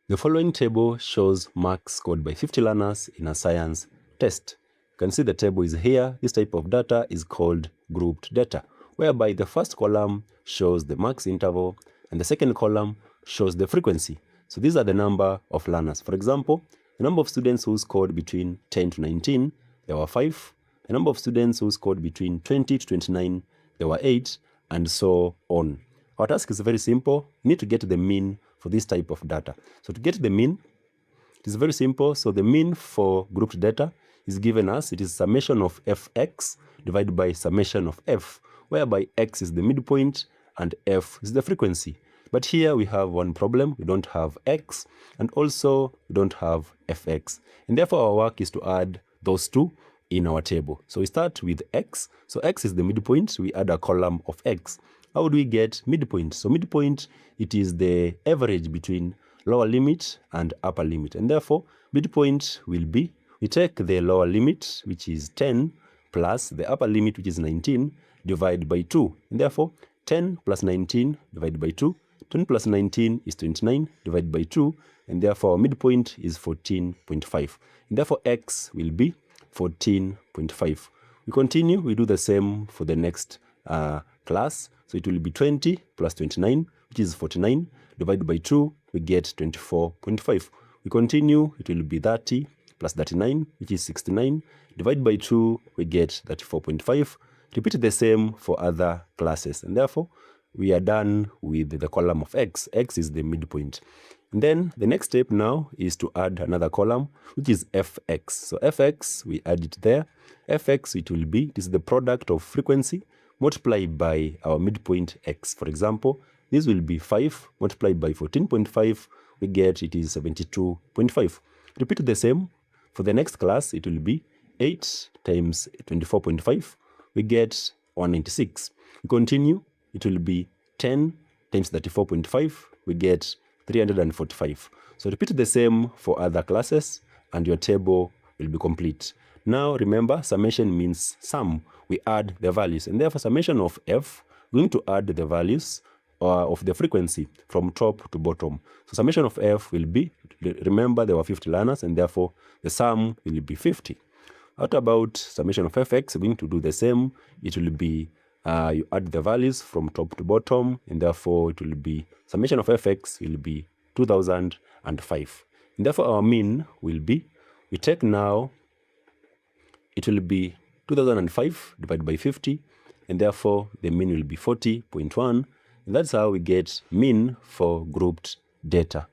The following table shows marks scored by 50 learners in a science test. You can see the table is here. This type of data is called grouped data, whereby the first column shows the marks interval and the second column shows the frequency. So these are the number of learners. For example, the number of students who scored between 10 to 19, there were 5. The number of students who scored between 20 to 29, there were 8, and so on. Our task is very simple. We need to get the mean for this type of data. So to get the mean, it is very simple. So the mean for grouped data is given us. It is summation of fx divided by summation of f, whereby x is the midpoint and f is the frequency. But here we have one problem. We don't have x, and also we don't have fx. And therefore our work is to add those two in our table. So we start with x. So x is the midpoint. We add a column of x. How would we get midpoint? So midpoint, it is the average between lower limit and upper limit. And therefore, midpoint will be, we take the lower limit, which is 10, plus the upper limit, which is 19, divided by 2. And therefore, 10 plus 19 divided by 2. 10 plus 19 is 29 divided by 2. And therefore, our midpoint is 14.5. And therefore, x will be 14.5. We continue. We do the same for the next class. So it will be 20 plus 29, which is 49, divided by 2, we get 24.5. We continue, it will be 30 plus 39, which is 69, divided by 2, we get 34.5. Repeat the same for other classes, and therefore, we are done with the column of x. X is the midpoint. And then the next step now is to add another column, which is fx. So fx, we add it there. Fx, it will be, it is the product of frequency multiplied by our midpoint x. For example, this will be 5 multiplied by 14.5. We get it is 72.5. Repeat the same. For the next class, it will be 8 times 24.5. We get 196. We continue. It will be 10 times 34.5. We get 345. So repeat the same for other classes and your table will be complete. Now remember, summation means sum. We add the values, and therefore summation of f, we're going to add the values of the frequency from top to bottom. So summation of f will be, remember there were 50 learners, and therefore the sum will be 50. What about summation of fx? We're going to do the same. It will be, you add the values from top to bottom, and therefore it will be, summation of fx will be 2005. And therefore our mean will be, we take now, it will be 2005 divided by 50, and therefore the mean will be 40.1. And that's how we get mean for grouped data.